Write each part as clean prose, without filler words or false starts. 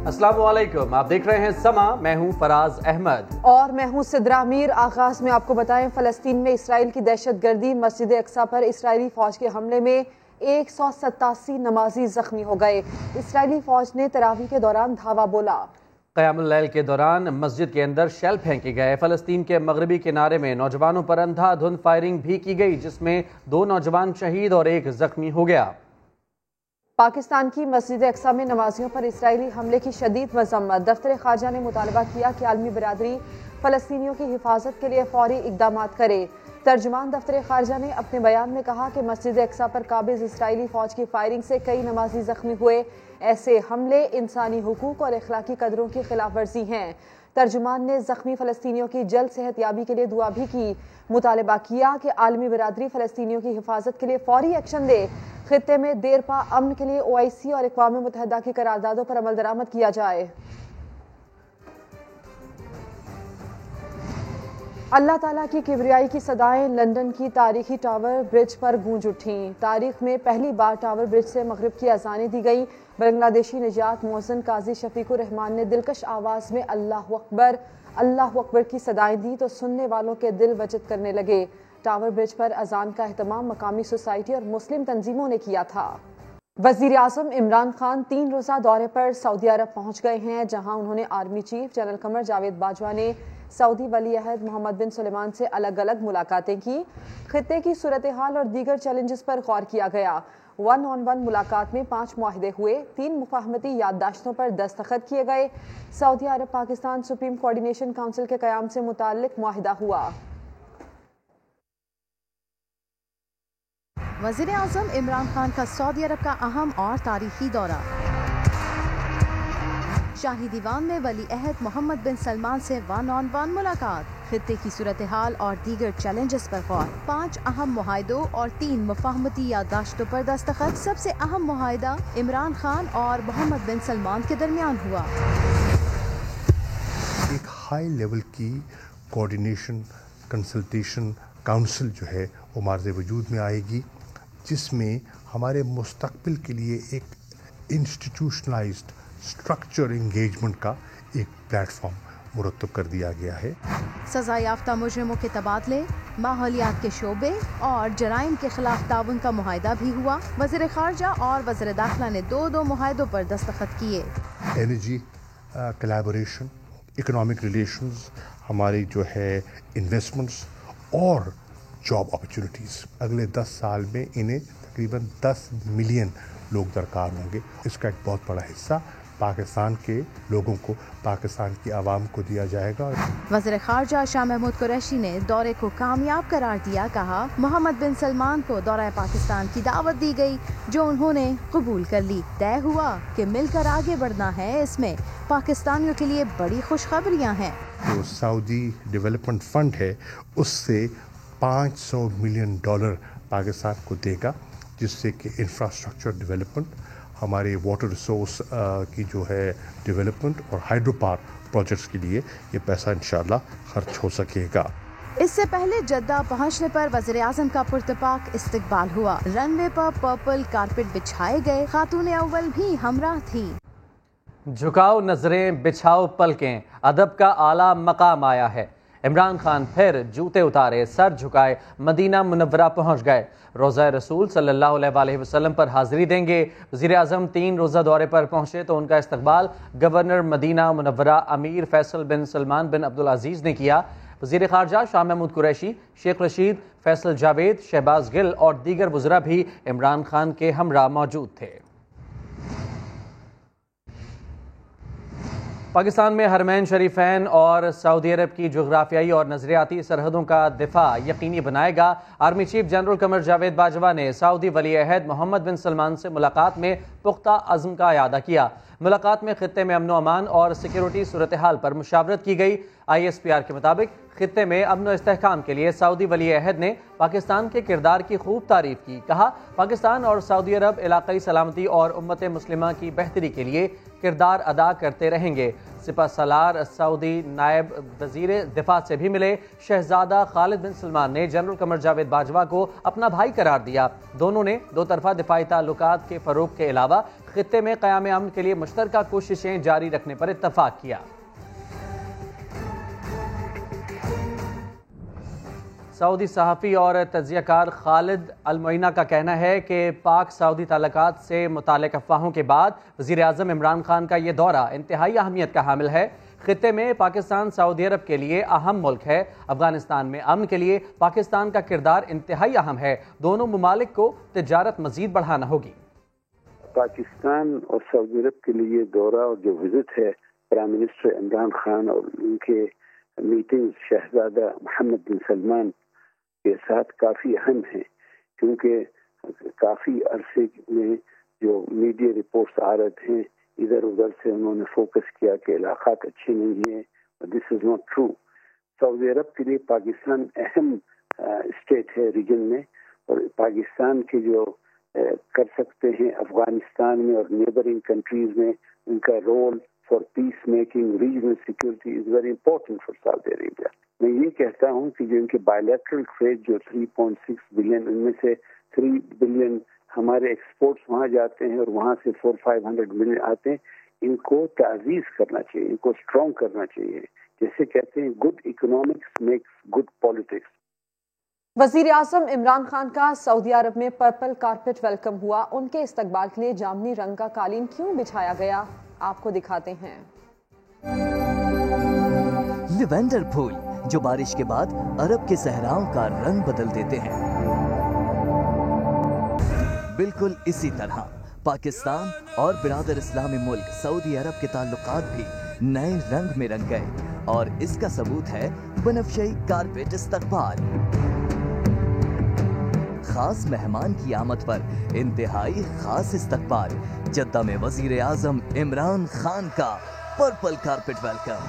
السلام علیکم، آپ دیکھ رہے ہیں سما، میں ہوں فراز احمد اور میں ہوں صدرا میر۔ آغاز میں آپ کو بتائیں، فلسطین میں اسرائیل کی دہشت گردی، مسجد اقصی پر اسرائیلی فوج کے حملے میں 187 نمازی زخمی ہو گئے۔ اسرائیلی فوج نے تراویح کے دوران دھاوا بولا۔ قیام اللیل کے دوران مسجد کے اندر شیل پھینکے گئے۔ فلسطین کے مغربی کنارے میں نوجوانوں پر اندھا دھند فائرنگ بھی کی گئی، جس میں 2 نوجوان شہید اور 1 زخمی ہو گیا۔ پاکستان کی مسجد اقصی میں نمازیوں پر اسرائیلی حملے کی شدید مذمت۔ دفتر خارجہ نے مطالبہ کیا کہ عالمی برادری فلسطینیوں کی حفاظت کے لیے فوری اقدامات کرے۔ ترجمان دفتر خارجہ نے اپنے بیان میں کہا کہ مسجد اقصی پر قابض اسرائیلی فوج کی فائرنگ سے کئی نمازی زخمی ہوئے۔ ایسے حملے انسانی حقوق اور اخلاقی قدروں کی خلاف ورزی ہیں۔ ترجمان نے زخمی فلسطینیوں کی جلد صحت یابی کے لیے دعا بھی کی۔ مطالبہ کیا کہ عالمی برادری فلسطینیوں کی حفاظت کے لیے فوری ایکشن دے۔ خطے میں دیر پا امن کے لیے OIC اور اقوام متحدہ کی قراردادوں پر عمل درآمد کیا جائے۔ اللہ تعالیٰ کی کبریائی کی صدائیں لندن کی تاریخی ٹاور برج پر گونج اٹھیں۔ تاریخ میں پہلی بار ٹاور برج سے مغرب کی اذانیں دی گئیں۔ بنگلہ دیشی نژاد مؤذن قاضی شفیق الرحمان نے دلکش آواز میں اللہ اکبر کی صدائیں دی تو سننے والوں کے دل وجد کرنے لگے۔ ٹاور برج پر اذان کا اہتمام مقامی سوسائٹی اور مسلم تنظیموں نے کیا تھا۔ وزیر اعظم عمران خان 3 روزہ دورے پر سعودی عرب پہنچ گئے ہیں، جہاں انہوں نے army chief general Qamar Javed Bajwa نے سعودی ولی عہد محمد بن سلمان سے الگ الگ ملاقاتیں کی۔ خطے کی صورتحال اور دیگر چیلنجز پر غور کیا گیا۔ 1 on 1 ملاقات میں 5 معاہدے ہوئے، 3 مفاہمتی یادداشتوں پر دستخط کیے گئے۔ سعودی عرب پاکستان سپریم کوآرڈینیشن کونسل کے قیام سے متعلق معاہدہ ہوا۔ وزیر اعظم عمران خان کا سعودی عرب کا اہم اور تاریخی دورہ۔ شاہی دیوان میں ولی عہد محمد بن سلمان سے 1 on 1 ملاقات۔ خطے کی صورتحال اور دیگر چیلنجز پر غور، 5 اہم معاہدوں اور 3 مفاہمتی یادداشتوں پر دستخط۔ سب سے اہم معاہدہ عمران خان اور محمد بن سلمان کے درمیان ہوا۔ ایک ہائی لیول کی کوآرڈینیشن کنسلٹیشن کاؤنسل جو ہے وہ مارز وجود میں آئے گی، جس میں ہمارے مستقبل کے لیے ایک انسٹیٹیوشنلائزڈ اسٹرکچر انگیجمنٹ کا ایک پلیٹ فارم مرتب کر دیا گیا ہے۔ سزا یافتہ مجرموں کے تبادلے، ماحولیات کے شعبے اور جرائم کے خلاف تعاون کا معاہدہ بھی ہوا۔ وزیر خارجہ اور وزیر داخلہ نے 2 معاہدوں پر دستخط کیے۔ انرجی کلیبوریشن، اکنامک ریلیشنز، ہماری جو ہے انویسٹمنٹس اور جاب اپرچونیٹیز، اگلے 10 سال میں انہیں تقریباً 10 ملین لوگ درکار ہوں گے۔ اس کا ایک بہت بڑا حصہ پاکستان کے لوگوں کو، پاکستان کی عوام کو دیا جائے گا۔ وزیر خارجہ شاہ محمود قریشی نے دورے کو کامیاب قرار دیا۔ کہا، محمد بن سلمان کو دورہ پاکستان کی دعوت دی گئی جو انہوں نے قبول کر لی۔ طے ہوا کہ مل کر آگے بڑھنا ہے۔ اس میں پاکستانیوں کے لیے بڑی خوشخبریاں ہیں۔ جو سعودی ڈیولپمنٹ فنڈ ہے اس سے $500 ملین پاکستان کو دے گا، جس سے کہ انفراسٹرکچر ڈیولپمنٹ، ہمارے واٹر ریسورس کی جو ہے ڈیولپمنٹ اور ہائیڈرو پاور پروجیکٹس کے لیے یہ پیسہ انشاءاللہ خرچ ہو سکے گا۔ اس سے پہلے جدہ پہنچنے پر وزیر اعظم کا پرتپاک استقبال ہوا۔ رن وے پر پرپل کارپٹ بچھائے گئے، خاتون اول بھی ہمراہ تھی۔ جھکاؤ نظریں، بچھاؤ پلکیں، ادب کا اعلیٰ مقام آیا ہے۔ عمران خان پھر جوتے اتارے، سر جھکائے مدینہ منورہ پہنچ گئے۔ روضہ رسول صلی اللہ علیہ وسلم پر حاضری دیں گے۔ وزیر اعظم 3 روزہ دورے پر پہنچے تو ان کا استقبال گورنر مدینہ منورہ امیر فیصل بن سلمان بن عبدالعزیز نے کیا۔ وزیر خارجہ شاہ محمود قریشی، شیخ رشید، فیصل جاوید، شہباز گل اور دیگر وزراء بھی عمران خان کے ہمراہ موجود تھے۔ پاکستان میں حرمین شریفین اور سعودی عرب کی جغرافیائی اور نظریاتی سرحدوں کا دفاع یقینی بنائے گا۔ Army chief general Qamar Javed Bajwa نے سعودی ولی عہد محمد بن سلمان سے ملاقات میں پختہ عزم کا اعادہ کیا۔ ملاقات میں خطے میں امن و امان اور سیکیورٹی صورتحال پر مشاورت کی گئی۔ ISPR کے مطابق خطے میں امن و استحکام کے لیے سعودی ولی عہد نے پاکستان کے کردار کی خوب تعریف کی. کہا پاکستان اور سعودی عرب علاقائی سلامتی اور امت مسلمہ کی بہتری کے لیے کردار ادا کرتے رہیں گے. سپہ سالار سعودی نائب وزیر دفاع سے بھی ملے. شہزادہ خالد بن سلمان نے جنرل قمر جاوید باجوہ کو اپنا بھائی قرار دیا. دونوں نے دو طرفہ دفاعی تعلقات کے فروغ کے علاوہ خطے میں قیام امن کے لیے مشترکہ کوششیں جاری رکھنے پر اتفاق کیا. سعودی صحافی اور تجزیہ کار خالد المعینہ کا کہنا ہے کہ پاک سعودی تعلقات سے متعلق افواہوں کے بعد وزیر اعظم عمران خان کا یہ دورہ انتہائی اہمیت کا حامل ہے. خطے میں پاکستان سعودی عرب کے لیے اہم ملک ہے. افغانستان میں امن کے لیے پاکستان کا کردار انتہائی اہم ہے. دونوں ممالک کو تجارت مزید بڑھانا ہوگی. پاکستان اور سعودی عرب کے لیے دورہ اور جو وزٹ ہے پرائم منسٹر عمران خان اور ان کے میٹنگ شہزادہ محمد بن سلمان کے ساتھ کافی اہم ہیں، کیونکہ کافی عرصے میں جو میڈیا رپورٹس آ رہے تھے ادھر ادھر سے انہوں نے فوکس کیا کہ علاقات اچھے نہیں ہیں. دس از ناٹ ٹرو. سعودی عرب کے لیے پاکستان اہم اسٹیٹ ہے ریجن میں، اور پاکستان کے جو کر سکتے ہیں افغانستان میں اور نیبرنگ کنٹریز میں ان کا role for peace making regional security is very important for Saudi Arabia. میں یہ کہتا ہوں کہ جو ان کے بائیلیٹرل ٹریڈ جو 3.6 بلین، ان میں سے 3 بلین ہمارے ایکسپورٹس وہاں جاتے ہیں اور وہاں سے 400-500 ملین آتے ہیں. ان کو تعزیز کرنا چاہیے، ان کو اسٹرانگ کرنا چاہیے. جیسے کہتے ہیں good economics makes good politics. وزیر اعظم عمران خان کا سعودی عرب میں پرپل کارپٹ ویلکم ہوا. ان کے استقبال کے لیے جامنی رنگ کا قالین کیوں بچھایا گیا، آپ کو دکھاتے ہیں. لیوینڈر پھول جو بارش کے بعد عرب کے صحراؤں کا رنگ بدل دیتے ہیں، بالکل اسی طرح پاکستان اور برادر اسلامی ملک سعودی عرب کے تعلقات بھی نئے رنگ میں رنگ گئے، اور اس کا ثبوت ہے بنفشئی کارپٹ استقبال. خاص مہمان کی آمد پر انتہائی خاص استقبال. جدہ میں وزیر اعظم عمران خان کا پرپل کارپٹ ویلکم.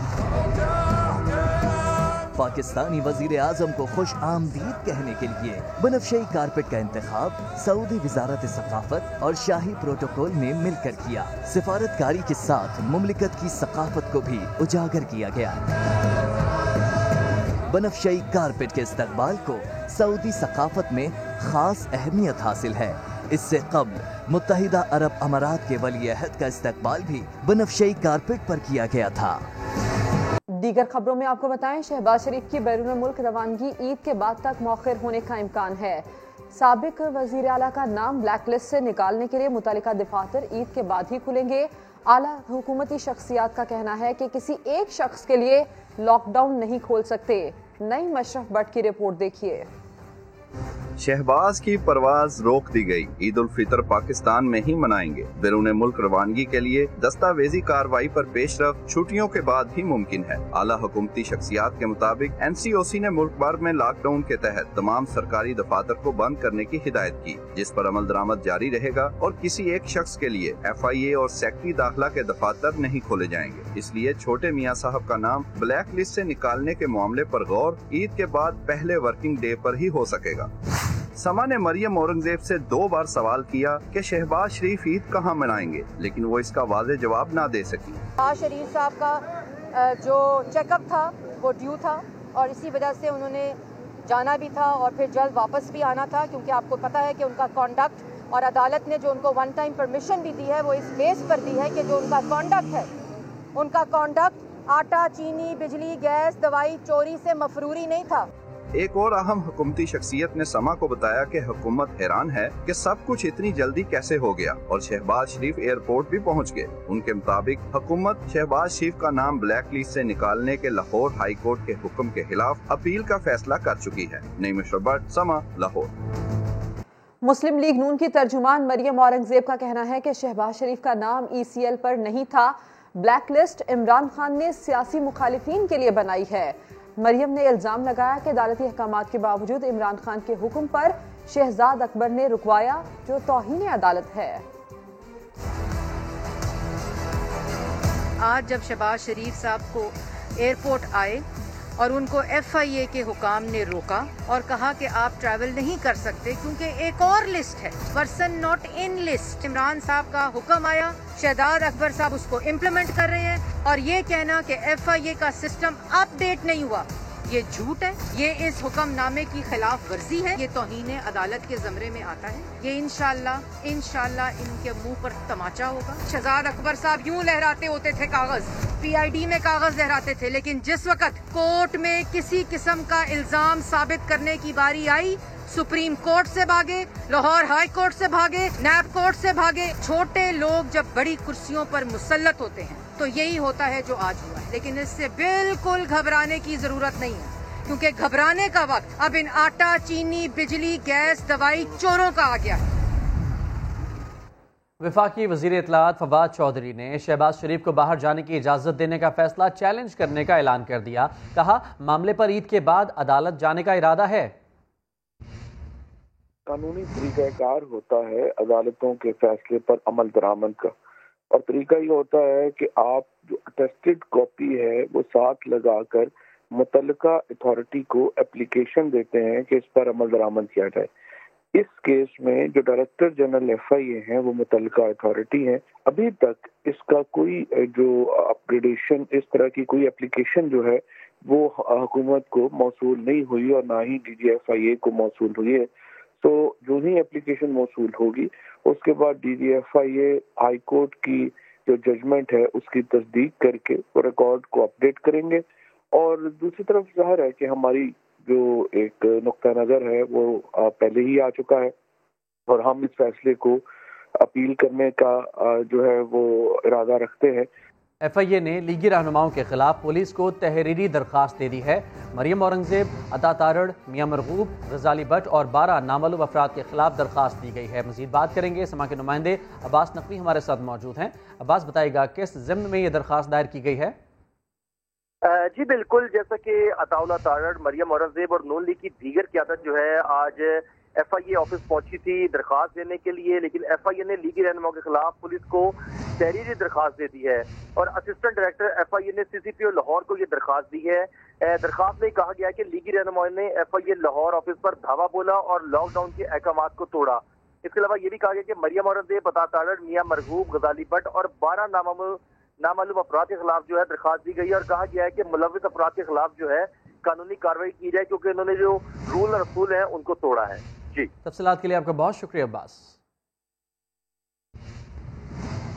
پاکستانی وزیر اعظم کو خوش آمدید کہنے کے لیے بنفشئی کارپٹ کا انتخاب سعودی وزارت ثقافت اور شاہی پروٹوکول نے مل کر کیا. سفارتکاری کے ساتھ مملکت کی ثقافت کو بھی اجاگر کیا گیا. بنفشئی کارپٹ کے استقبال کو سعودی ثقافت میں خاص اہمیت حاصل ہے. اس سے قبل متحدہ عرب امارات کے ولی عہد کا استقبال بھی بنفشئی کارپٹ پر کیا گیا تھا. دیگر خبروں میں آپ کو بتائیں، شہباز شریف کی بیرون ملک روانگی عید کے بعد تک مؤخر ہونے کا امکان ہے. سابق وزیر اعلیٰ کا نام بلیک لسٹ سے نکالنے کے لیے متعلقہ دفاتر عید کے بعد ہی کھلیں گے. اعلیٰ حکومتی شخصیات کا کہنا ہے کہ کسی ایک شخص کے لیے لاک ڈاؤن نہیں کھول سکتے. نئی مشرف بٹ کی رپورٹ دیکھیے. شہباز کی پرواز روک دی گئی. عید الفطر پاکستان میں ہی منائیں گے. بیرون ملک روانگی کے لیے دستاویزی کارروائی پر پیش رفت چھٹیوں کے بعد ہی ممکن ہے. اعلیٰ حکومتی شخصیات کے مطابق NCOC نے ملک بھر میں لاک ڈاؤن کے تحت تمام سرکاری دفاتر کو بند کرنے کی ہدایت کی، جس پر عمل درآمد جاری رہے گا، اور کسی ایک شخص کے لیے FIA اور سیکٹری داخلہ کے دفاتر نہیں کھولے جائیں گے. اس لیے چھوٹے میاں صاحب کا نام بلیک لسٹ سے نکالنے کے معاملے پر غور عید کے بعد پہلے ورکنگ ڈے پر ہی ہو سکے گا. سما نے مریم اورنگزیب سے 2 بار سوال کیا کہ شہباز شریف عید کہاں منائیں گے، لیکن وہ اس کا واضح جواب نہ دے سکی. شہباز شریف صاحب کا جو چیک اپ تھا وہ ڈیو تھا، اور اسی وجہ سے انہوں نے جانا بھی تھا اور پھر جلد واپس بھی آنا تھا، کیونکہ آپ کو پتہ ہے کہ ان کا کانڈکٹ، اور عدالت نے جو ان کو 1 ٹائم پرمیشن بھی دی ہے وہ اس بیس پر دی ہے کہ جو ان کا کانڈکٹ ہے، ان کا کانڈکٹ آٹا، چینی، بجلی، گیس، دوائی چوری سے مفروری نہیں تھا. ایک اور اہم حکومتی شخصیت نے سما کو بتایا کہ حکومت حیران ہے کہ سب کچھ اتنی جلدی کیسے ہو گیا، اور شہباز شریف ایئرپورٹ بھی پہنچ گئے. ان کے مطابق حکومت شہباز شریف کا نام بلیک لسٹ سے نکالنے کے لاہور ہائی کورٹ کے حکم کے خلاف اپیل کا فیصلہ کر چکی ہے. نئی مشرف بٹ، سما، لاہور. مسلم لیگ نون کی ترجمان مریم اورنگزیب کا کہنا ہے کہ شہباز شریف کا نام ECL پر نہیں تھا. بلیک لسٹ عمران خان نے سیاسی مخالفین کے لیے بنائی ہے. مریم نے الزام لگایا کہ عدالتی احکامات کے باوجود عمران خان کے حکم پر شہزاد اکبر نے رکوایا، جو توہین عدالت ہے. آج جب شہباز شریف صاحب کو एयरपोर्ट आए और उनको FIA के हुकाम ने रोका और कहा कि आप ट्रैवल नहीं कर सकते क्योंकि एक और लिस्ट है, person not in list. Imran साहब का हुक्म आया, शहजाद अकबर साहब उसको इम्प्लीमेंट कर रहे हैं और ये कहना कि FIA का सिस्टम अपडेट नहीं हुआ, ये झूठ है, ये इस हुक्मनामे की खिलाफ वर्जी है, ये तौहीन अदालत के ज़मरे में आता है। ये इंशाल्लाह इनके मुंह पर तमाचा होगा। शहजाद अकबर साहब यूं लहराते होते थे कागज, PID में कागज लहराते थे, लेकिन जिस वक्त कोर्ट में किसी किस्म का इल्जाम साबित करने की बारी आई, सुप्रीम कोर्ट से भागे, लाहौर हाई कोर्ट से भागे, नैब कोर्ट से भागे। छोटे लोग जब बड़ी कुर्सियों पर मुसल्लत होते हैं तो यही होता है जो आज हुआ है, लेकिन इससे बिल्कुल घबराने की जरूरत नहीं है, क्योंकि घबराने का वक्त अब इन आटा, चीनी, बिजली, गैस, दवाई चोरों का आ गया है। वफाकी वज़ीर इत्तलात फवाद चौधरी ने शहबाज शरीफ को बाहर जाने की इजाज़त देने का फैसला चैलेंज करने का ऐलान कर दिया। कहा, मामले पर ईद के बाद अदालत जाने का इरादा है। कानूनी तरीक़ाकार होता है अदालतों के फैसले पर अमल दरामद का, और तरीका ये होता है कि आप जो अटेस्टेड कॉपी है वो साथ लगाकर मुतल्लिका अथॉरिटी को एप्लीकेशन देते हैं कि इस पर अमल दरामद किया जाए। इस केस में जो डायरेक्टर जनरल FIA हैं वो मुतल्लिका अथॉरिटी हैं। अभी तक इसका कोई जो अपग्रेडेशन, इस तरह की कोई एप्लीकेशन जो है वो हुकूमत को मौसूल नहीं हुई और ना ही DG FIA को मौसूल हुई है। तो जो ही एप्लीकेशन मौसूल होगी उसके बाद DG FIA हाई कोर्ट की जो जजमेंट है उसकी तस्दीक करके वो रिकॉर्ड को अपडेट करेंगे। और दूसरी तरफ ज़ाहिर है कि हमारी जो एक नुक्ता नज़र है वो पहले ही आ चुका है और हम इस फैसले को अपील करने का जो है वो इरादा रखते हैं। FIA ने लीगी रहनुमाओं के खिलाफ पुलिस को तहरीरी दरख्वास्त दे दी है। मरियम औरंगजेब, अता तारड़, मियां मरगूब, गजाली भट्ट और 12 नामालूम अफराद के खिलाफ दरख्वास्त दी गई है। मजीद बात करेंगे, समा के नुमाइंदे अब्बास नकवी हमारे साथ मौजूद हैं। अब्बास, बताइएगा किस ज़िम्न में ये दरख्वास्त दायर की गई है? जी बिल्कुल, जैसा कि अता तारड़, मरियम औरंगजेब और नून लीग की दीगर क़यादत जो है आज FIA ऑफिस पहुंची थी दरख्वास्त देने के लिए, लेकिन FIA ने लीगी रहनुमाओं के खिलाफ पुलिस को तहरीरी दरख्वास्त दे दी है और असिस्टेंट डायरेक्टर FIA ने CCPO लाहौर को ये दरख्वास्त दी है। दरख्वास्त में कहा गया है कि लीगी रहनुमाओं ने FIA लाहौर ऑफिस पर धावा बोला और लॉकडाउन के अहकामात को तोड़ा। इसके अलावा ये भी कहा गया कि मरियम औरंगजेब, अता तारड़, मियां मरगूब, गजाली भट्ट और 12 नामालूम अफराद के खिलाफ जो है दरख्वास्त दी गई और कहा गया है कि मुलव्विस अफराद के खिलाफ जो है कानूनी कार्रवाई की जाए क्योंकि उन्होंने जो रूल और रसूल है उनको तोड़ा है। जी, तफसीलात के लिए आपका बहुत शुक्रिया अब्बास।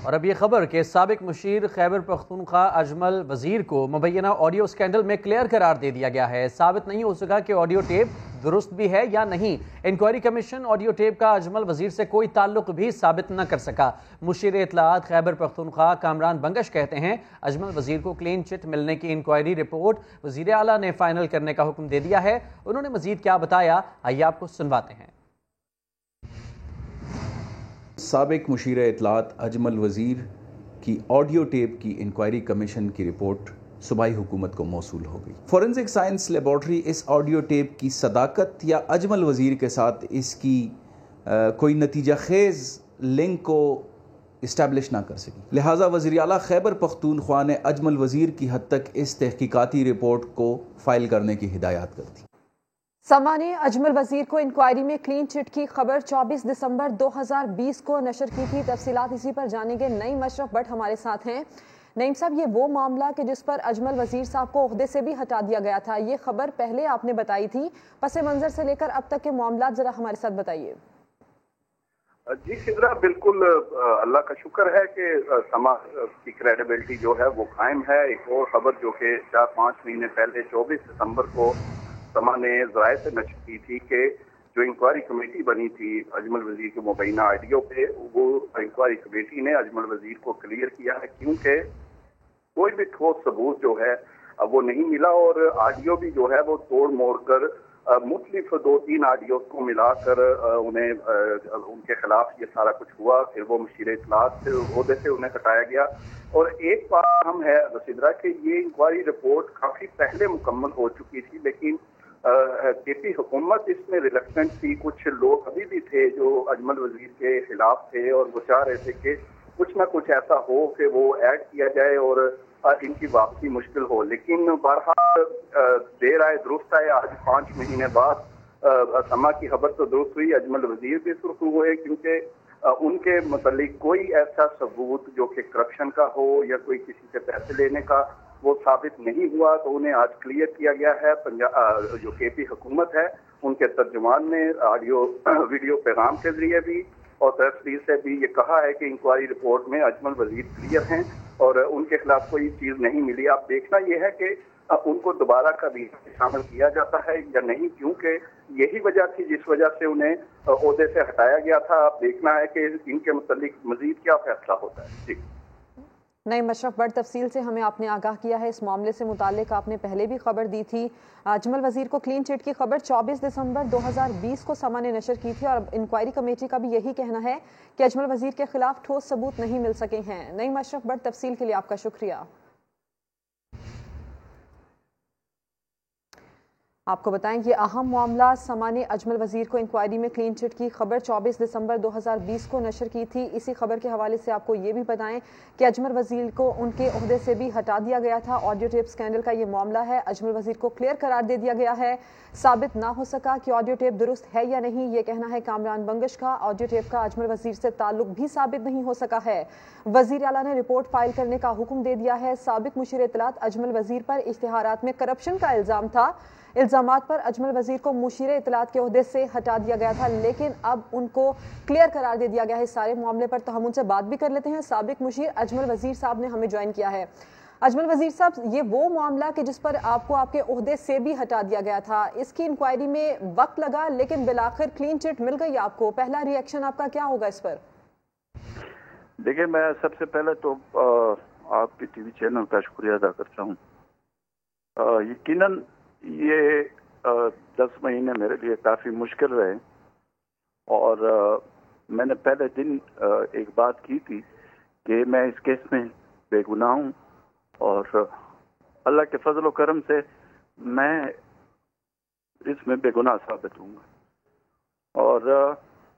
और अब ये खबर कि साबिक मुशीर खैबर पख्तूनख्वा अजमल वजीर को मुबैना ऑडियो स्कैंडल में क्लियर करार दे दिया गया है। साबित नहीं हो सका कि ऑडियो टेप दुरुस्त भी है या नहीं। इंक्वायरी कमीशन ऑडियो टेप का अजमल वजीर से कोई ताल्लुक भी साबित न कर सका। मुशीर इत्तलात खैबर पख्तूनख्वा कामरान बंगश कहते हैं, अजमल वजीर को क्लीन चिट मिलने की इंक्वायरी रिपोर्ट वजीर आला ने फाइनल करने का हुक्म दे दिया है। उन्होंने मजीद क्या बताया, आइए आपको सुनवाते हैं। साबिक मुशीर इत्तलात अजमल वज़ीर की ऑडियो टेप की इंक्वायरी कमीशन की रिपोर्ट सूबाई हुकूमत को मौसूल हो गई। फॉरेंसिक साइंस लेबॉर्ट्री इस ऑडियो टेप की सदाकत या अजमल वज़ीर के साथ इसकी कोई नतीजा खेज़ लिंक को इस्टेब्लिश ना कर सकी, लिहाजा वज़ीर आला खैबर पख्तूनख्वा ने अजमल वज़ीर की हद तक इस तहकीकाती रिपोर्ट को फाइल करने की हिदायत कर दी। समा ने अजमल वजीर को इंक्वायरी में क्लीन चिट की खबर 24 दिसंबर 2020 को नशर की थी। तफसीलात इसी पर जानेंगे। नईम अशरफ भट्ट हमारे साथ हैं। नईम साहब, ये वो मामला कि जिस पर अजमल वजीर साहब को ओहदे से भी हटा दिया गया था, ये खबर पहले आपने बताई थी, पस मंजर से लेकर अब तक के मामला जरा हमारे साथ बताइए। जी सिदरा, बिल्कुल अल्लाह का शुक्र है कि समा की क्रेडिबिलिटी जो है वो कायम है। एक और खबर जो कि 4-5 महीने पहले 24 दिसंबर को समा ने ज़राए से नशर की थी कि जो इंक्वायरी कमेटी बनी थी अजमल वजीर के मुबैना ऑडियो पे, वो इंक्वायरी कमेटी ने अजमल वजीर को क्लियर किया है क्योंकि कोई भी ठोस सबूत जो है वो नहीं मिला और ऑडियो भी जो है वो तोड़ मोड़ कर मुख्तलिफ 2-3 ऑडियो को मिलाकर उन्हें उनके खिलाफ ये सारा कुछ हुआ। फिर वो मुशीर इत्तलात से ओहदे से उन्हें हटाया गया। और एक बात हम है रसीदरा कि ये इंक्वायरी रिपोर्ट काफ़ी पहले मुकम्मल हो चुकी थी, लेकिन केपी हुकूमत इसमें रिलक्टेंट थी। कुछ लोग अभी भी थे जो अजमल वजीर के खिलाफ थे और वो चाह रहे थे कि कुछ ना कुछ ऐसा हो कि वो ऐड किया जाए और इनकी वापसी मुश्किल हो। लेकिन बहरहाल देर आए दुरुस्त आए, आज 5 महीने बाद समा की खबर तो दुरुस्त हुई, अजमल वजीर भी सुर्खरू हुए, क्योंकि उनके मतलब कोई ऐसा सबूत जो कि करप्शन का हो या कोई किसी से पैसे लेने का वो साबित नहीं हुआ, तो उन्हें आज क्लियर किया गया है। पंजाब जो केपी हुकूमत है उनके तर्जुमान ने ऑडियो वीडियो पैगाम के जरिए भी और प्रेस रिलीज से भी ये कहा है कि इंक्वायरी रिपोर्ट में अजमल वजीर क्लियर हैं और उनके खिलाफ कोई चीज नहीं मिली। आप देखना ये है कि उनको दोबारा कभी शामिल किया जाता है या नहीं, क्योंकि यही वजह थी जिस वजह से उन्हें ओहदे से हटाया गया था। आप देखना है कि इनके मुतालिक मजीद क्या फैसला होता है। जी नईम अशरफ, बड़ तफसील से हमें आपने आगाह किया है इस मामले से मुतालिक। आपने पहले भी खबर दी थी, अजमल वजीर को क्लीन चिट की खबर 24 दिसंबर 2020 को समा ने नशर की थी और इंक्वायरी कमेटी का भी यही कहना है कि अजमल वजीर के खिलाफ ठोस सबूत नहीं मिल सके हैं। नईम अशरफ, बड़ तफसील के लिए आपका शुक्रिया। आपको बताएं कि अहम मामला समा ने अजमल वजीर को इंक्वायरी में क्लीन चिट की खबर 24 दिसंबर 2020 को नशर की थी। इसी खबर के हवाले से आपको ये भी बताएं कि अजमल वजीर को उनके ओहदे से भी हटा दिया गया था। ऑडियो टेप स्कैंडल का ये मामला है। अजमल वजीर को क्लियर करार दे दिया गया है। साबित ना हो सका कि ऑडियो टेप दुरुस्त है या नहीं, ये कहना है कामरान बंगश का। ऑडियो टेप का अजमल वजीर से ताल्लुक भी साबित नहीं हो सका है। वजीर आला ने रिपोर्ट फाइल करने का हुक्म दे दिया है। साबिक मुशीर इत्तलात अजमल वजीर पर इश्तिहारात में करप्शन का इल्जाम था। इल्जामात पर अजमल वजीर को मुशीर इत्तलात के ओहदे से हटा दिया गया था, लेकिन अब उनको क्लियर करार दे दिया गया है इस सारे मामले पर। तो हम उनसे बात भी कर लेते हैं। साबिक मुशीर अजमल वजीर साहब ने हमें ज्वाइन किया है। अजमल वजीर साहब, ये वो मामला कि जिस पर आपको आपके ओहदे से भी हटा दिया गया था, इसकी इंक्वायरी में वक्त लगा लेकिन बिलाखिर क्लीन चिट मिल गई आपको। पहला रिएक्शन आपका क्या होगा इस पर? देखिए, मैं सबसे पहले तो आपके टीवी चैनल का शुक्रिया अदा करता हूँ। यकीनन ये 10 महीने मेरे लिए काफ़ी मुश्किल रहे और मैंने पहले दिन एक बात की थी कि मैं इस केस में बेगुनाह हूँ और अल्लाह के फजल व करम से मैं इसमें बेगुनाह साबित हूँगा। और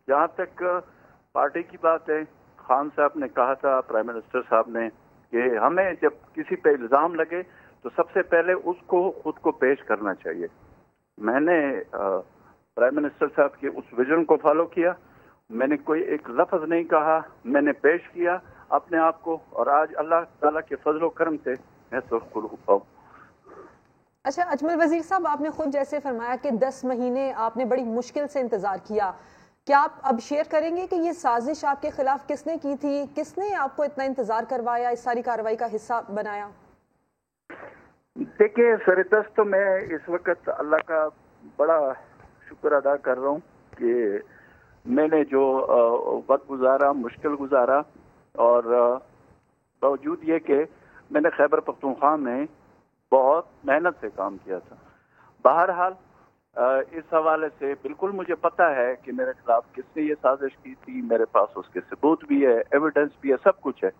जहाँ तक पार्टी की बात है, खान साहब ने कहा था, प्राइम मिनिस्टर साहब ने, कि हमें जब किसी पे इल्ज़ाम लगे तो सबसे पहले उसको खुद को पेश करना चाहिए। मैंने प्राइम मिनिस्टर साहब के उस विजन को फॉलो किया। मैंने कोई एक लफ्ज नहीं कहा, मैंने पेश किया अपने आप को और आज अल्लाह ताला के फजल व करम से मैं सुरखुरू हूँ। अच्छा अजमल वजीर साहब, आपने खुद जैसे फरमाया कि 10 महीने आपने बड़ी मुश्किल से इंतजार किया, क्या आप अब शेयर करेंगे कि ये साजिश आपके खिलाफ किसने की थी? किसने आपको इतना इंतजार करवाया, इस सारी कार्रवाई का हिस्सा बनाया? देखिए, सरेदस्त तो मैं इस वक्त अल्लाह का बड़ा शुक्र अदा कर रहा हूँ कि मैंने जो वक्त गुजारा, मुश्किल गुजारा, और बावजूद ये कि मैंने खैबर पख्तूनख्वा में बहुत मेहनत से काम किया था। बहरहाल इस हवाले से बिल्कुल मुझे पता है कि मेरे खिलाफ किसने ये साजिश की थी। मेरे पास उसके सबूत भी है, एविडेंस भी है, सब कुछ है।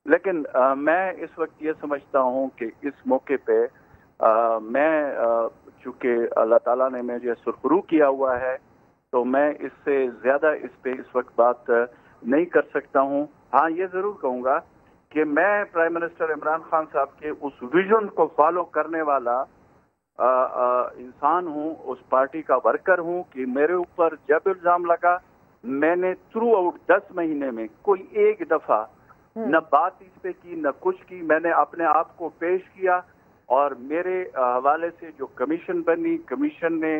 लेकिन मैं इस वक्त ये समझता हूँ कि इस मौके पे मैं चूँकि अल्लाह ताला ने मुझे सुरखरू किया हुआ है तो मैं इससे ज़्यादा इस पे इस वक्त बात नहीं कर सकता हूँ। हाँ, ये ज़रूर कहूँगा कि मैं प्राइम मिनिस्टर इमरान खान साहब के उस विजन को फॉलो करने वाला इंसान हूँ, उस पार्टी का वर्कर हूँ कि मेरे ऊपर जब इल्ज़ाम लगा मैंने थ्रू आउट 10 महीने में कोई एक दफ़ा न बात इस पे की, न कुछ की। मैंने अपने आप को पेश किया और मेरे हवाले से जो कमीशन बनी, कमीशन ने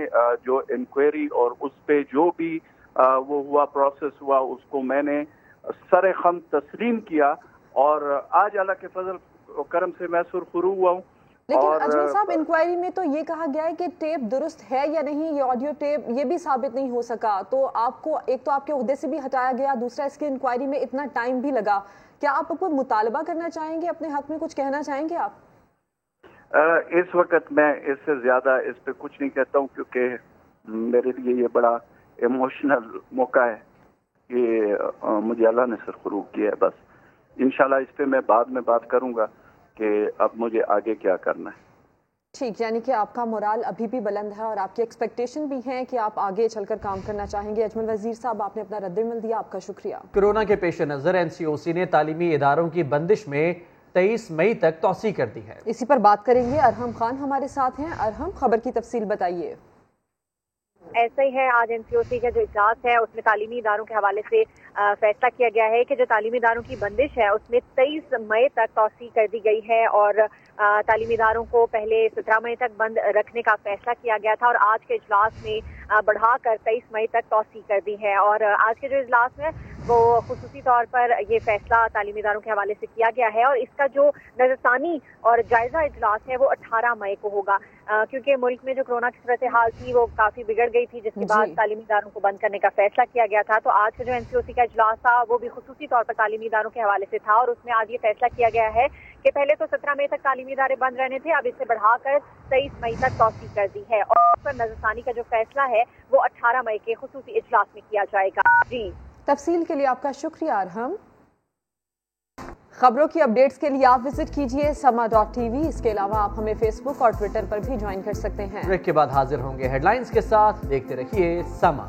जो इंक्वायरी और उस पे जो भी वो हुआ, प्रोसेस हुआ, उसको मैंने सरे खम तस्लीम किया और आज अल्लाह के फजल करम से मैं सुरखरू हुआ हूँ। लेकिन अजमल साहब, इंक्वायरी में तो ये कहा गया है कि टेप दुरुस्त है या नहीं, ये ऑडियो टेप, ये भी साबित नहीं हो सका। तो आपको एक तो आपके ओहदे से भी हटाया गया, दूसरा इसकी इंक्वायरी में इतना टाइम भी लगा। क्या आप कोई मुतालबा करना चाहेंगे, अपने हक में कुछ कहना चाहेंगे आप? इस वक्त मैं इससे ज्यादा इस पे कुछ नहीं कहता हूँ क्योंकि मेरे लिए ये बड़ा इमोशनल मौका है कि मुझे अल्लाह ने सुरखरू किया है। बस इंशाल्लाह इस पे मैं बाद में बात करूंगा कि अब मुझे आगे क्या करना है। ठीक, यानी कि आपका मोराल अभी भी बुलंद है और आपकी एक्सपेक्टेशन भी है कि आप आगे चलकर काम करना चाहेंगे। अजमल वजीर साहब, आपने अपना रद्द-ए-अमल दिया, आपका शुक्रिया। कोरोना के पेश नज़र NCOC ने तालीमी इदारों की बंदिश में 23 मई तक तौसी कर दी है। इसी पर बात करेंगे, अरहम खान हमारे साथ हैं। अरहम, खबर की तफसील बताइए। ऐसा ही है, आज एनसीओसी का जो इजलास है उसमें तालीमी इदारों के हवाले से फैसला किया गया है कि जो तालीमी इदारों की बंदिश है उसमें 23 मई तक तौसी कर दी गई है और तालीमी इदारों को पहले 17 मई तक बंद रखने का फैसला किया गया था और आज के इजलास में बढ़ाकर 23 मई तक तौसी कर दी है। और आज के जो इजलास में वो खुसूसी तौर पर ये फैसला तालीमी इदारों के हवाले से किया गया है और इसका जो नजरसानी और जायजा इजलास है वो 18 मई को होगा, क्योंकि मुल्क में जो कोरोना की सूरत हाल थी वो काफी बिगड़ गई थी, जिसके बाद तालीमी इदारों को बंद करने का फैसला किया गया था। तो आज का जो एनसीओसी का इजलास था वो भी खुसूसी तौर पर तालीमी इदारों के हवाले से था और उसमें आज ये फैसला किया गया है कि पहले तो 17 मई तक तालीमी इदारे बंद रहने थे, अब इसे बढ़ाकर 23 मई तक तौसी कर दी है और उस पर नजरसानी का जो फैसला है वो 18 मई के खुसूसी इजलास में किया जाएगा। जी, तफसील के लिए आपका शुक्रिया अरहम। खबरों की अपडेट्स के लिए आप विजिट कीजिए sama.tv। इसके अलावा आप हमें फेसबुक और ट्विटर पर भी ज्वाइन कर सकते हैं। ब्रेक के बाद हाजिर होंगे हेडलाइंस के साथ, देखते रहिए समा।